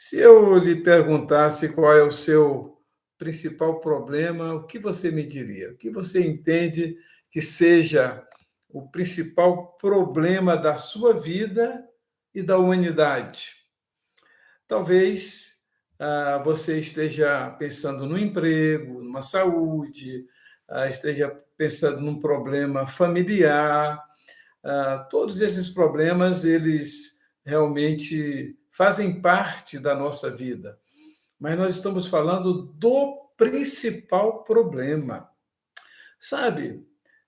Se eu lhe perguntasse qual é o seu principal problema, o que você me diria? O que você entende que seja o principal problema da sua vida e da humanidade? Talvez você esteja pensando no emprego, numa saúde, esteja pensando num problema familiar. Todos esses problemas, eles realmente fazem parte da nossa vida, mas nós estamos falando do principal problema. Sabe,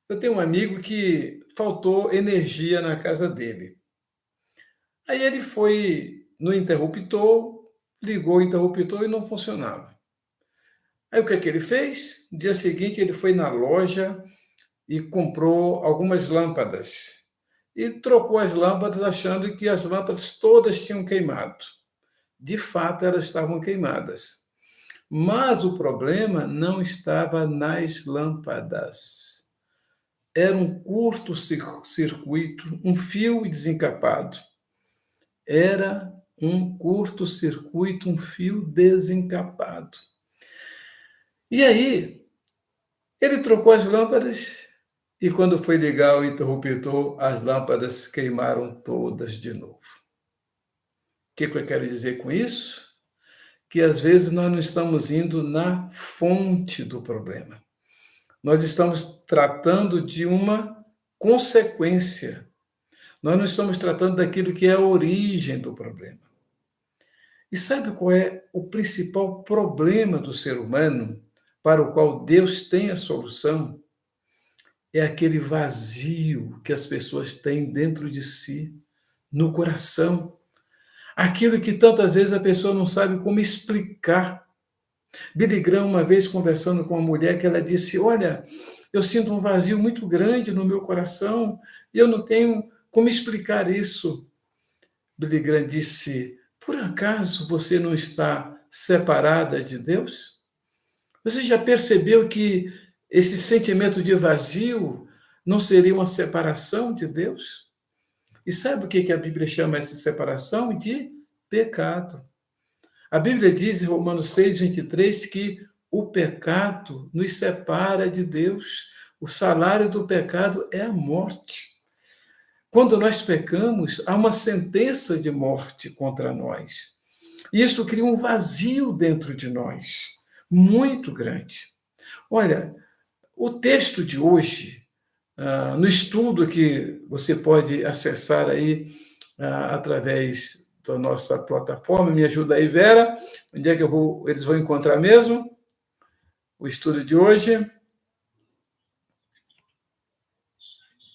eu tenho um amigo que faltou energia na casa dele. Aí ele foi no interruptor, ligou o interruptor e não funcionava. Aí o que é que ele fez? No dia seguinte, ele foi na loja e comprou algumas lâmpadas. E trocou as lâmpadas achando que as lâmpadas todas tinham queimado. De fato, elas estavam queimadas. Mas o problema não estava nas lâmpadas. Era um curto-circuito, um fio desencapado. Era um curto-circuito, um fio desencapado. E aí, ele trocou as lâmpadas e quando foi ligar o interruptor, as lâmpadas queimaram todas de novo. O que eu quero dizer com isso? Que às vezes nós não estamos indo na fonte do problema. Nós estamos tratando de uma consequência. Nós não estamos tratando daquilo que é a origem do problema. E sabe qual é o principal problema do ser humano, para o qual Deus tem a solução? É aquele vazio que as pessoas têm dentro de si, no coração. Aquilo que tantas vezes a pessoa não sabe como explicar. Billy Graham, uma vez conversando com uma mulher, que ela disse: olha, eu sinto um vazio muito grande no meu coração e eu não tenho como explicar isso. Billy Graham disse: por acaso você não está separada de Deus? Você já percebeu que esse sentimento de vazio não seria uma separação de Deus? E sabe o que a Bíblia chama essa separação? De pecado. A Bíblia diz em Romanos 6:23 que o pecado nos separa de Deus. O salário do pecado é a morte. Quando nós pecamos, há uma sentença de morte contra nós. Isso cria um vazio dentro de nós, muito grande. Olha, o texto de hoje, no estudo que você pode acessar aí através da nossa plataforma, me ajuda aí, Vera, onde é que eles vão encontrar mesmo o estudo de hoje?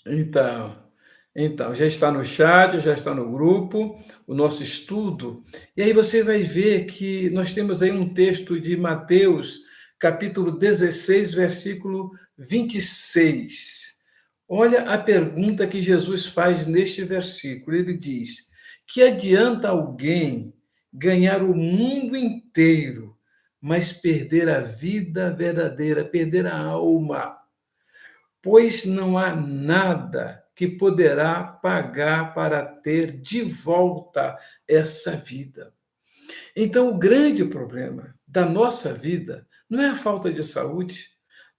Então, já está no chat, já está no grupo, o nosso estudo. E aí você vai ver que nós temos aí um texto de Mateus, capítulo 16, versículo 26. Olha a pergunta que Jesus faz neste versículo. Ele diz: que adianta alguém ganhar o mundo inteiro, mas perder a vida verdadeira, perder a alma? Pois não há nada que poderá pagar para ter de volta essa vida. Então, o grande problema da nossa vida não é a falta de saúde,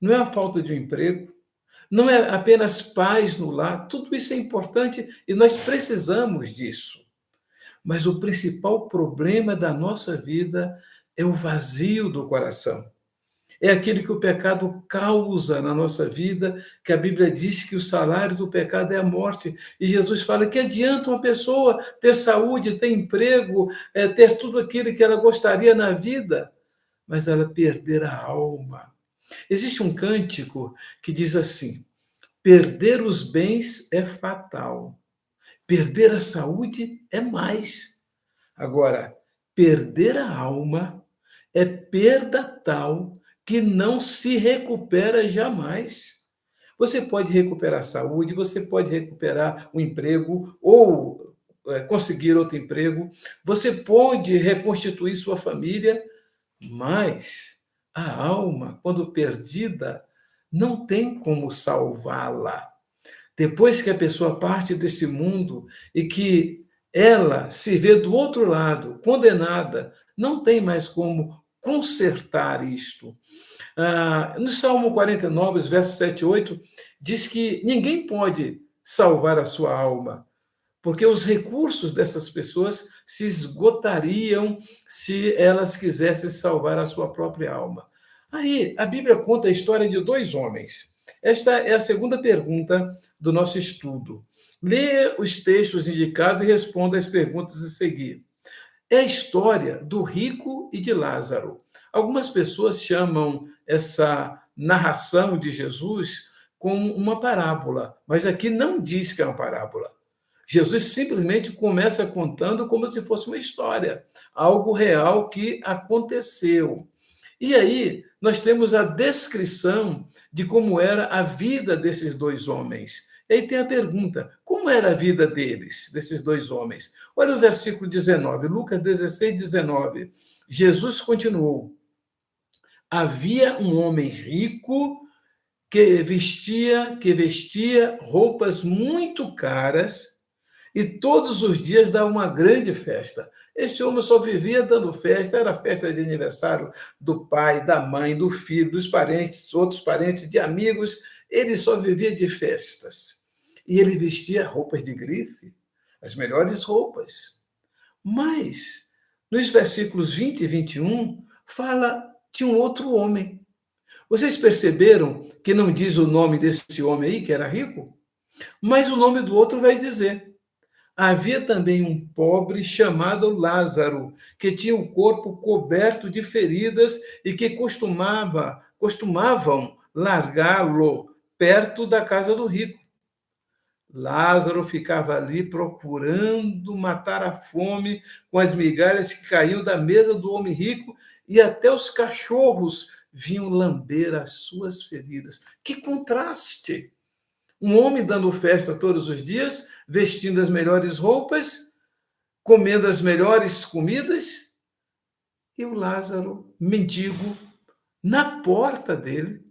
não é a falta de um emprego, não é apenas paz no lar, tudo isso é importante e nós precisamos disso. Mas o principal problema da nossa vida é o vazio do coração. É aquilo que o pecado causa na nossa vida, que a Bíblia diz que o salário do pecado é a morte. E Jesus fala que adianta uma pessoa ter saúde, ter emprego, ter tudo aquilo que ela gostaria na vida, mas ela perder a alma. Existe um cântico que diz assim: perder os bens é fatal, perder a saúde é mais. Agora, perder a alma é perda tal que não se recupera jamais. Você pode recuperar a saúde, você pode recuperar o emprego ou conseguir outro emprego, você pode reconstituir sua família, mas a alma, quando perdida, não tem como salvá-la. Depois que a pessoa parte desse mundo e que ela se vê do outro lado, condenada, não tem mais como consertar isto. No Salmo 49, versos 7 e 8, diz que ninguém pode salvar a sua alma, porque os recursos dessas pessoas se esgotariam se elas quisessem salvar a sua própria alma. Aí, a Bíblia conta a história de dois homens. Esta é a segunda pergunta do nosso estudo. Leia os textos indicados e responda as perguntas a seguir. É a história do rico e de Lázaro. Algumas pessoas chamam essa narração de Jesus como uma parábola, mas aqui não diz que é uma parábola. Jesus simplesmente começa contando como se fosse uma história, algo real que aconteceu. E aí, nós temos a descrição de como era a vida desses dois homens. E aí tem a pergunta: como era a vida deles, desses dois homens? Olha o versículo 19, Lucas 16, 19. Jesus continuou: havia um homem rico que vestia roupas muito caras e todos os dias dava uma grande festa. Este homem só vivia dando festa, era festa de aniversário do pai, da mãe, do filho, dos parentes, outros parentes, de amigos. Ele só vivia de festas. E ele vestia roupas de grife, as melhores roupas. Mas, nos versículos 20 e 21, fala de um outro homem. Vocês perceberam que não diz o nome desse homem aí, que era rico? Mas o nome do outro vai dizer. Havia também um pobre chamado Lázaro, que tinha o corpo coberto de feridas e que costumavam largá-lo perto da casa do rico. Lázaro ficava ali procurando matar a fome com as migalhas que caíam da mesa do homem rico e até os cachorros vinham lamber as suas feridas. Que contraste! Um homem dando festa todos os dias, vestindo as melhores roupas, comendo as melhores comidas, e o Lázaro, mendigo, na porta dele,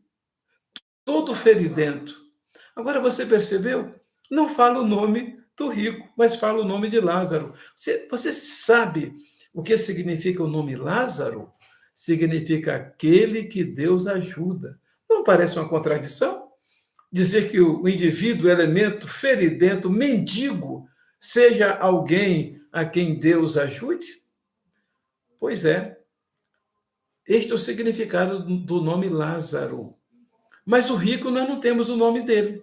todo feridento. Agora você percebeu? Não fala o nome do rico, mas fala o nome de Lázaro. Você sabe o que significa o nome Lázaro? Significa aquele que Deus ajuda. Não parece uma contradição? Dizer que o indivíduo, elemento feridento, mendigo, seja alguém a quem Deus ajude? Pois é, este é o significado do nome Lázaro. Mas o rico, nós não temos o nome dele.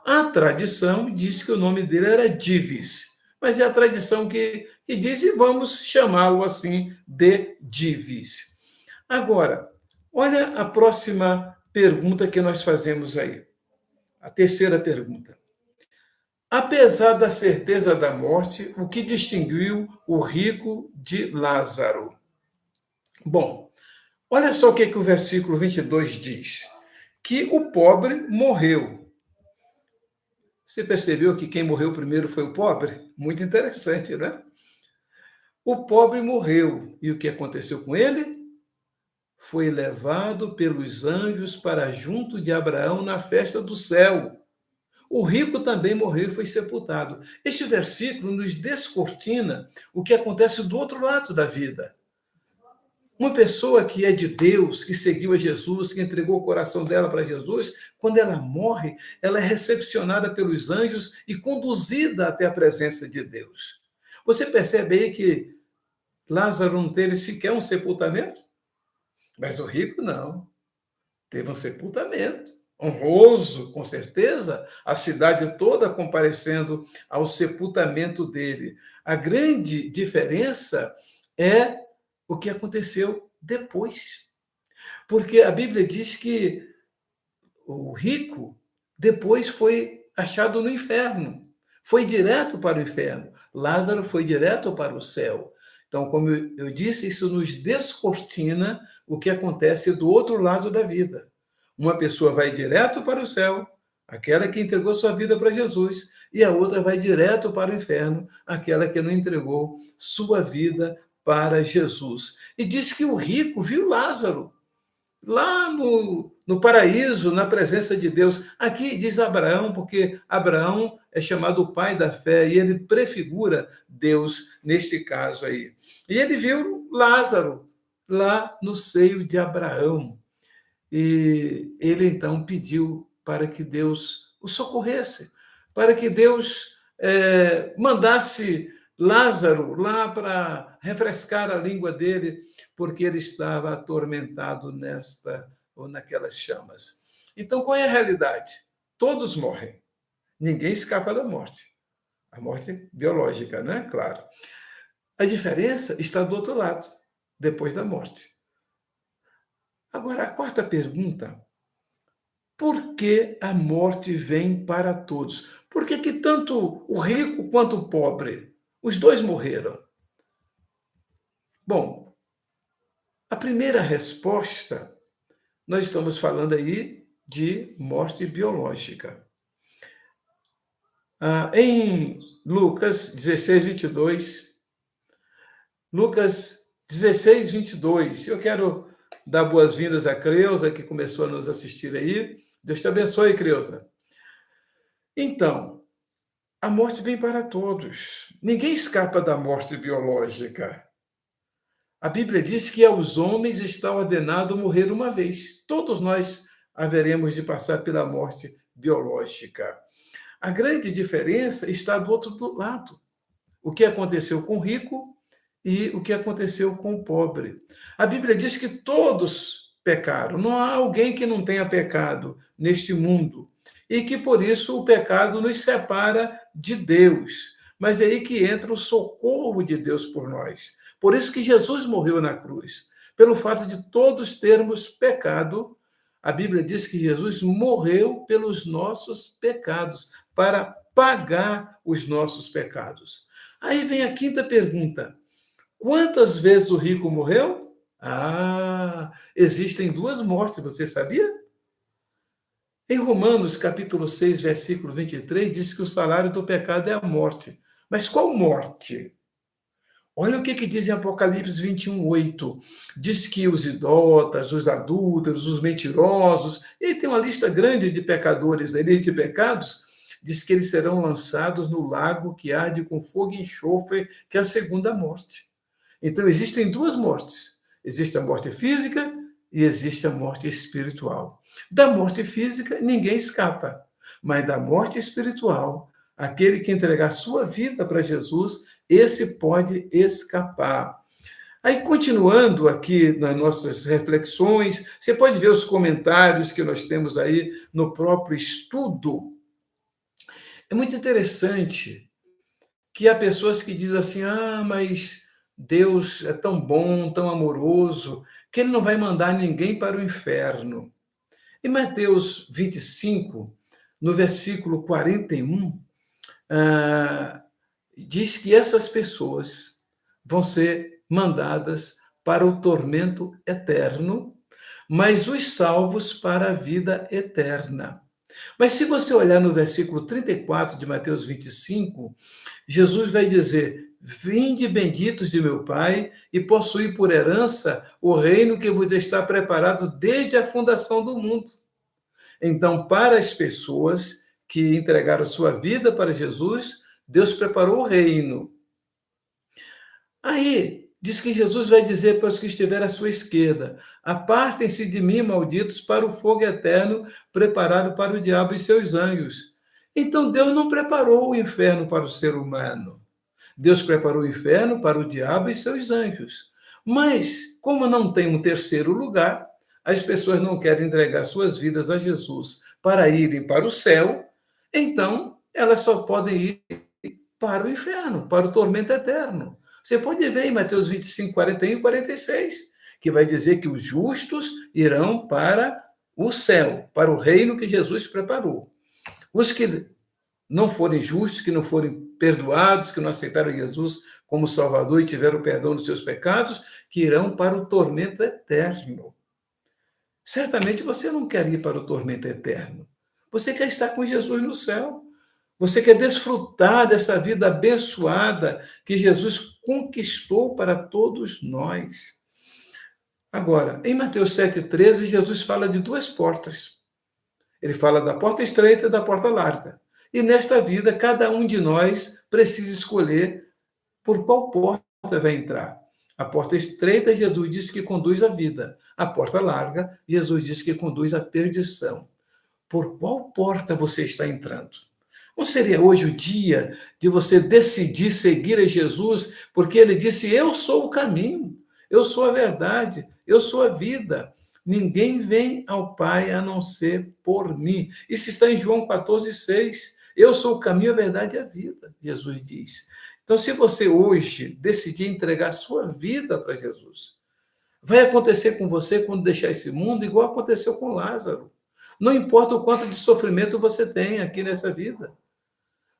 A tradição diz que o nome dele era Dives, mas é a tradição que diz e vamos chamá-lo assim de Dives. Agora, olha a próxima pergunta que nós fazemos aí. A terceira pergunta. Apesar da certeza da morte, o que distinguiu o rico de Lázaro? Bom, olha só o que o versículo 22 diz. Que o pobre morreu. Você percebeu que quem morreu primeiro foi o pobre? Muito interessante, né? O pobre morreu. E o que aconteceu com ele? Foi levado pelos anjos para junto de Abraão na festa do céu. O rico também morreu e foi sepultado. Este versículo nos descortina o que acontece do outro lado da vida. Uma pessoa que é de Deus, que seguiu a Jesus, que entregou o coração dela para Jesus, quando ela morre, ela é recepcionada pelos anjos e conduzida até a presença de Deus. Você percebe aí que Lázaro não teve sequer um sepultamento? Mas o rico não. Teve um sepultamento honroso, com certeza, a cidade toda comparecendo ao sepultamento dele. A grande diferença é o que aconteceu depois. Porque a Bíblia diz que o rico depois foi achado no inferno, foi direto para o inferno. Lázaro foi direto para o céu. Então, como eu disse, isso nos descortina o que acontece do outro lado da vida. Uma pessoa vai direto para o céu, aquela que entregou sua vida para Jesus, e a outra vai direto para o inferno, aquela que não entregou sua vida para Jesus. E diz que o rico viu Lázaro. lá no paraíso, na presença de Deus. Aqui diz Abraão, porque Abraão é chamado o pai da fé, e ele prefigura Deus neste caso aí. E ele viu Lázaro lá no seio de Abraão. E ele então pediu para que Deus o socorresse, para que Deus mandasse Lázaro lá para refrescar a língua dele, porque ele estava atormentado nesta ou naquelas chamas. Então, qual é a realidade? Todos morrem. Ninguém escapa da morte. A morte biológica, não é? Claro. A diferença está do outro lado, depois da morte. Agora, a quarta pergunta: por que a morte vem para todos? Por que que tanto o rico quanto o pobre, os dois morreram? Bom, a primeira resposta, nós estamos falando aí de morte biológica. Em Lucas 16, 22, Lucas 16, 22, eu quero dar boas-vindas a Creuza, que começou a nos assistir aí. Deus te abençoe, Creuza. Então, a morte vem para todos. Ninguém escapa da morte biológica. A Bíblia diz que aos homens está ordenado morrer uma vez. Todos nós haveremos de passar pela morte biológica. A grande diferença está do outro lado. O que aconteceu com o rico e o que aconteceu com o pobre. A Bíblia diz que todos pecaram. Não há alguém que não tenha pecado neste mundo. E que por isso o pecado nos separa de Deus. Mas é aí que entra o socorro de Deus por nós. Por isso que Jesus morreu na cruz. Pelo fato de todos termos pecado, a Bíblia diz que Jesus morreu pelos nossos pecados, para pagar os nossos pecados. Aí vem a quinta pergunta: quantas vezes o rico morreu? Existem duas mortes, você sabia? Em Romanos, capítulo 6, versículo 23, diz que o salário do pecado é a morte. Mas qual morte? Olha o que diz em Apocalipse 21, 8. Diz que os idólatras, os adúlteros, os mentirosos, e tem uma lista grande de pecadores, da lista de pecados, diz que eles serão lançados no lago que arde com fogo e enxofre, que é a segunda morte. Então, existem duas mortes. Existe a morte física e existe a morte espiritual. Da morte física, ninguém escapa. Mas da morte espiritual, aquele que entregar sua vida para Jesus, esse pode escapar. Aí, continuando aqui nas nossas reflexões, você pode ver os comentários que nós temos aí no próprio estudo. É muito interessante que há pessoas que dizem assim: mas Deus é tão bom, tão amoroso, que ele não vai mandar ninguém para o inferno. Em Mateus 25, no versículo 41, diz que essas pessoas vão ser mandadas para o tormento eterno, mas os salvos para a vida eterna. Mas se você olhar no versículo 34 de Mateus 25, Jesus vai dizer: vinde benditos de meu Pai e possuí por herança o reino que vos está preparado desde a fundação do mundo. Então, para as pessoas que entregaram sua vida para Jesus, Deus preparou o reino. Aí, diz que Jesus vai dizer para os que estiverem à sua esquerda: apartem-se de mim, malditos, para o fogo eterno preparado para o diabo e seus anjos. Então, Deus não preparou o inferno para o ser humano. Deus preparou o inferno para o diabo e seus anjos. Mas, como não tem um terceiro lugar, as pessoas não querem entregar suas vidas a Jesus para irem para o céu, então elas só podem ir para o inferno, para o tormento eterno. Você pode ver em Mateus 25, 41 e 46, que vai dizer que os justos irão para o céu, para o reino que Jesus preparou. Os que não forem justos, que não forem perdoados, que não aceitaram Jesus como Salvador e tiveram perdão dos seus pecados, que irão para o tormento eterno. Certamente você não quer ir para o tormento eterno. Você quer estar com Jesus no céu. Você quer desfrutar dessa vida abençoada que Jesus conquistou para todos nós. Agora, em Mateus 7,13, Jesus fala de duas portas. Ele fala da porta estreita e da porta larga. E nesta vida, cada um de nós precisa escolher por qual porta vai entrar. A porta estreita, Jesus diz que conduz à vida. A porta larga, Jesus diz que conduz à perdição. Por qual porta você está entrando? Não seria hoje o dia de você decidir seguir a Jesus, porque ele disse: Eu sou o caminho, eu sou a verdade, eu sou a vida. Ninguém vem ao Pai a não ser por mim. Isso está em João 14,6. Eu sou o caminho, a verdade e a vida, Jesus diz. Então, se você hoje decidir entregar a sua vida para Jesus, vai acontecer com você quando deixar esse mundo, igual aconteceu com Lázaro. Não importa o quanto de sofrimento você tem aqui nessa vida.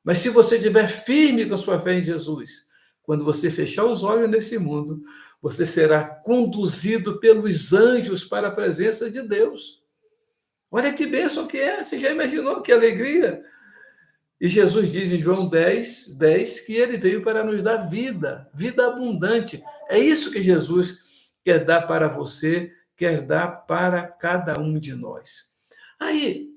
Mas se você estiver firme com a sua fé em Jesus, quando você fechar os olhos nesse mundo, você será conduzido pelos anjos para a presença de Deus. Olha que bênção que é, você já imaginou que alegria? E Jesus diz em João 10, que ele veio para nos dar vida, vida abundante. É isso que Jesus quer dar para você, quer dar para cada um de nós. Aí,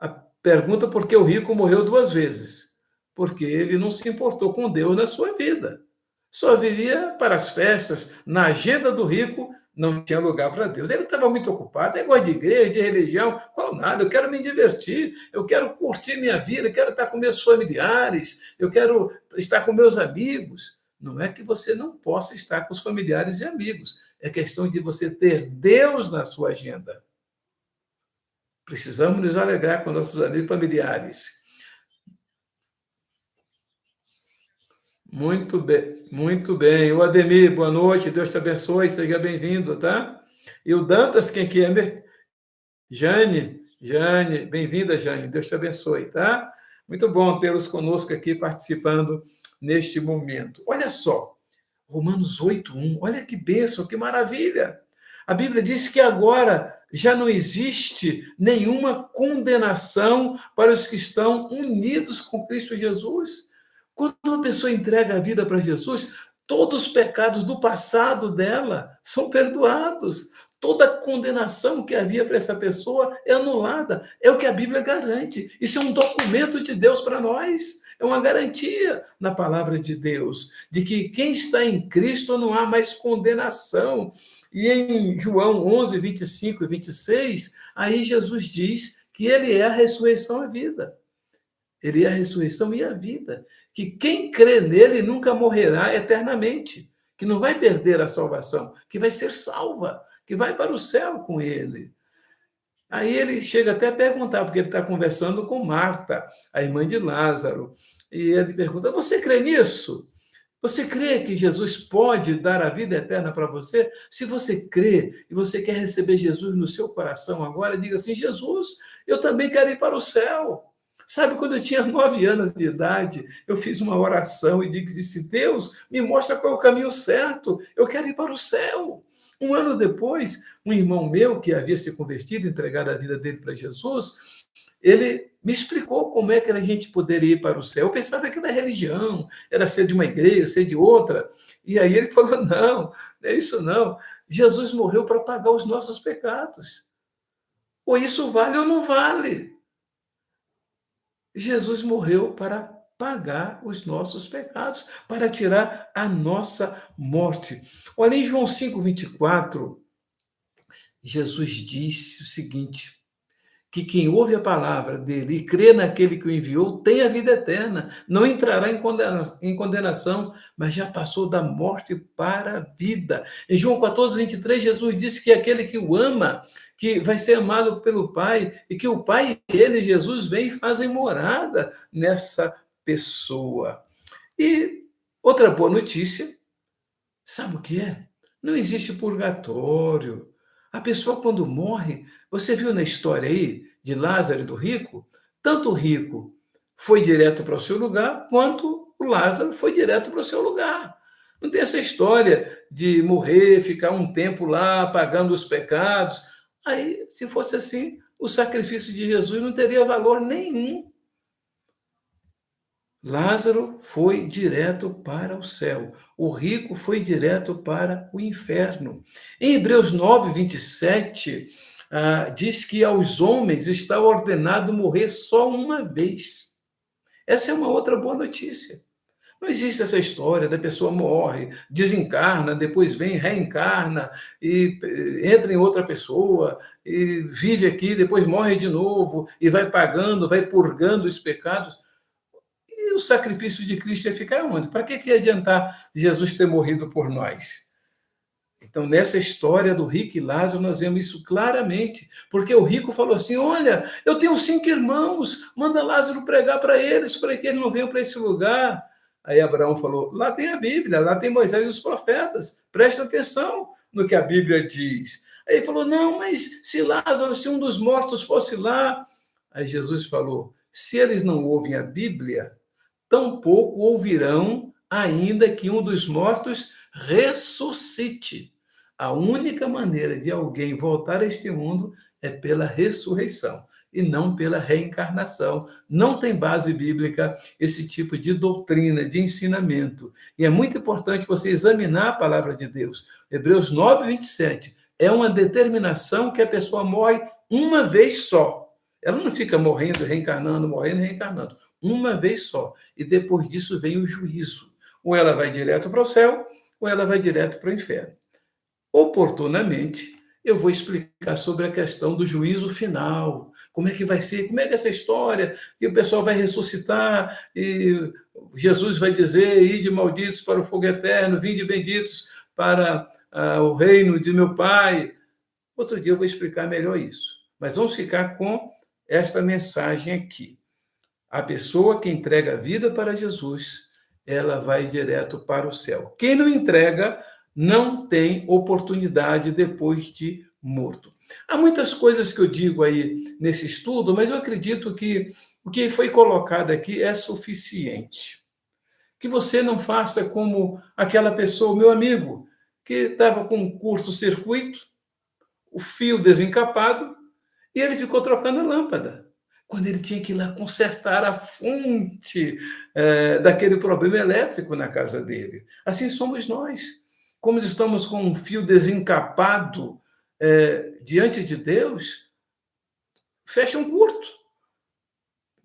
a pergunta por que o rico morreu duas vezes? Porque ele não se importou com Deus na sua vida. Só vivia para as festas. Na agenda do rico, não tinha lugar para Deus. Ele estava muito ocupado, negócio de igreja, de religião, qual nada, eu quero me divertir, eu quero curtir minha vida, eu quero estar com meus familiares, eu quero estar com meus amigos. Não é que você não possa estar com os familiares e amigos, é questão de você ter Deus na sua agenda. Precisamos nos alegrar com nossos amigos e familiares. Muito bem, muito bem. O Ademir, boa noite, Deus te abençoe, seja bem-vindo, tá? E o Dantas, quem que é? Jane, bem-vinda, Jane, Deus te abençoe, tá? Muito bom tê-los conosco aqui participando neste momento. Olha só, Romanos 8:1, olha que bênção, que maravilha! A Bíblia diz que agora já não existe nenhuma condenação para os que estão unidos com Cristo Jesus. Quando uma pessoa entrega a vida para Jesus, todos os pecados do passado dela são perdoados. Toda condenação que havia para essa pessoa é anulada. É o que a Bíblia garante. Isso é um documento de Deus para nós. É uma garantia na palavra de Deus de que quem está em Cristo não há mais condenação. E em João 11, 25 e 26, aí Jesus diz que ele é a ressurreição e a vida. Ele é a ressurreição e a vida. Que quem crê nele nunca morrerá eternamente, que não vai perder a salvação, que vai ser salva, que vai para o céu com ele. Aí ele chega até a perguntar, porque ele está conversando com Marta, a irmã de Lázaro, e ele pergunta: Você crê nisso? Você crê que Jesus pode dar a vida eterna para você? Se você crê e você quer receber Jesus no seu coração agora, diga assim: Jesus, eu também quero ir para o céu. Sabe, quando eu tinha 9 anos de idade, eu fiz uma oração e disse: Deus, me mostra qual é o caminho certo, eu quero ir para o céu. Um ano depois, um irmão meu que havia se convertido, entregado a vida dele para Jesus, ele me explicou como é que a gente poderia ir para o céu. Eu pensava que era religião, era ser de uma igreja, ser de outra. E aí ele falou: não, não é isso não. Jesus morreu para pagar os nossos pecados. Ou isso vale ou não vale. Jesus morreu para pagar os nossos pecados, para tirar a nossa morte. Olha, em João 5:24, Jesus disse o seguinte: que quem ouve a palavra dele e crê naquele que o enviou tem a vida eterna, não entrará em condenação, mas já passou da morte para a vida. Em João 14:23, Jesus disse que aquele que o ama, que vai ser amado pelo Pai, e que o Pai e ele, Jesus, vêm e fazem morada nessa pessoa. E outra boa notícia, sabe o que é? Não existe purgatório. A pessoa, quando morre, você viu na história aí de Lázaro e do rico? Tanto o rico foi direto para o seu lugar, quanto o Lázaro foi direto para o seu lugar. Não tem essa história de morrer, ficar um tempo lá pagando os pecados. Aí, se fosse assim, o sacrifício de Jesus não teria valor nenhum. Lázaro foi direto para o céu, o rico foi direto para o inferno. Em Hebreus 9, 27, diz que aos homens está ordenado morrer só uma vez. Essa é uma outra boa notícia. Não existe essa história da pessoa morre, desencarna, depois vem, reencarna e entra em outra pessoa e vive aqui, depois morre de novo e vai pagando, vai purgando os pecados. E o sacrifício de Cristo ia ficar onde? Para que ia adiantar Jesus ter morrido por nós? Então, nessa história do rico e Lázaro, nós vemos isso claramente, porque o rico falou assim: olha, eu tenho 5 irmãos, manda Lázaro pregar para eles, para que eles não venham para esse lugar. Aí Abraão falou: lá tem a Bíblia, lá tem Moisés e os profetas, presta atenção no que a Bíblia diz. Aí ele falou: não, mas se Lázaro, se um dos mortos fosse lá. Aí Jesus falou: se eles não ouvem a Bíblia, tampouco ouvirão ainda que um dos mortos ressuscite. A única maneira de alguém voltar a este mundo é pela ressurreição e não pela reencarnação. Não tem base bíblica esse tipo de doutrina, de ensinamento. E é muito importante você examinar a palavra de Deus. Hebreus 9, 27 é uma determinação que a pessoa morre uma vez só. Ela não fica morrendo, reencarnando, morrendo, reencarnando. Uma vez só. E depois disso vem o juízo. Ou ela vai direto para o céu, ou ela vai direto para o inferno. Oportunamente, eu vou explicar sobre a questão do juízo final. Como é que vai ser? Como é que essa história que o pessoal vai ressuscitar e Jesus vai dizer: ide malditos para o fogo eterno, vinde benditos para o reino de meu Pai. Outro dia eu vou explicar melhor isso. Mas vamos ficar com esta mensagem aqui. A pessoa que entrega a vida para Jesus, ela vai direto para o céu. Quem não entrega, não tem oportunidade depois de morto. Há muitas coisas que eu digo aí nesse estudo, mas eu acredito que o que foi colocado aqui é suficiente. Que você não faça como aquela pessoa, meu amigo, que estava com um curto-circuito, o fio desencapado, e ele ficou trocando a lâmpada, quando ele tinha que ir lá consertar a fonte daquele problema elétrico na casa dele. Assim somos nós. Como estamos com um fio desencapado diante de Deus, fecha um curto.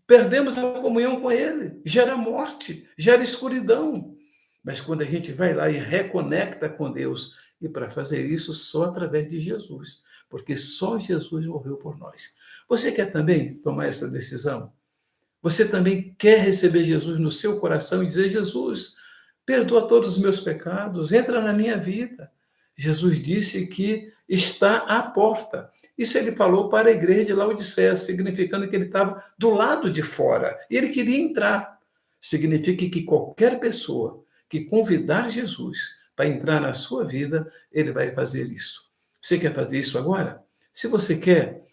Perdemos a comunhão com Ele. Gera morte, gera escuridão. Mas quando a gente vai lá e reconecta com Deus, e para fazer isso só através de Jesus, porque só Jesus morreu por nós. Você quer também tomar essa decisão? Você também quer receber Jesus no seu coração e dizer: Jesus, perdoa todos os meus pecados, entra na minha vida. Jesus disse que está à porta. Isso ele falou para a igreja de Laodiceia, significando que ele estava do lado de fora e ele queria entrar. Significa que qualquer pessoa que convidar Jesus para entrar na sua vida, ele vai fazer isso. Você quer fazer isso agora? Se você quer,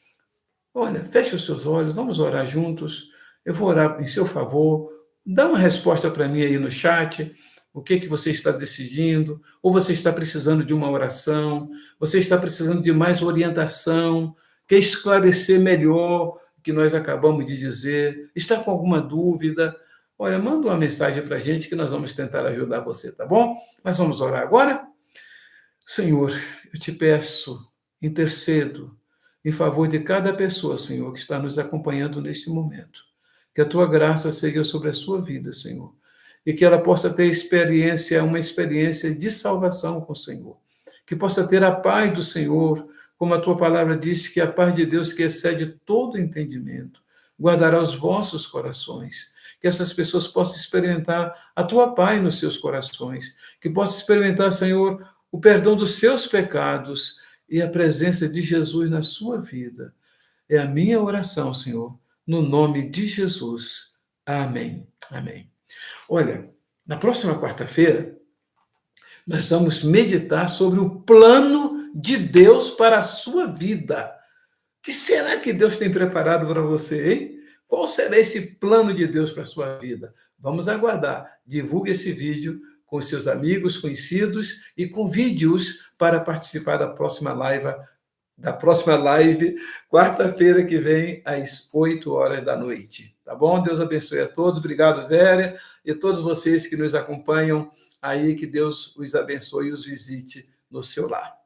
olha, feche os seus olhos, vamos orar juntos. Eu vou orar em seu favor. Dá uma resposta para mim aí no chat. O que você está decidindo? Ou você está precisando de uma oração? Você está precisando de mais orientação? Quer esclarecer melhor o que nós acabamos de dizer? Está com alguma dúvida? Olha, manda uma mensagem para a gente que nós vamos tentar ajudar você, tá bom? Mas vamos orar agora? Senhor, eu te peço, intercedo em favor de cada pessoa, Senhor, que está nos acompanhando neste momento. Que a tua graça seja sobre a sua vida, Senhor, e que ela possa ter uma experiência de salvação com o Senhor. Que possa ter a paz do Senhor, como a tua palavra diz, que a paz de Deus que excede todo entendimento, guardará os vossos corações. Que essas pessoas possam experimentar a tua paz nos seus corações. Que possam experimentar, Senhor, o perdão dos seus pecados e a presença de Jesus na sua vida. É a minha oração, Senhor, no nome de Jesus. Amém. Amém. Olha, na próxima quarta-feira, nós vamos meditar sobre o plano de Deus para a sua vida. O que será que Deus tem preparado para você, hein? Qual será esse plano de Deus para a sua vida? Vamos aguardar. Divulgue esse vídeo com seus amigos, conhecidos e convide-os para participar da próxima live da próxima live, quarta-feira que vem, às 8 horas da noite. Tá bom? Deus abençoe a todos. Obrigado, Vera, e todos vocês que nos acompanham aí, que Deus os abençoe e os visite no seu lar.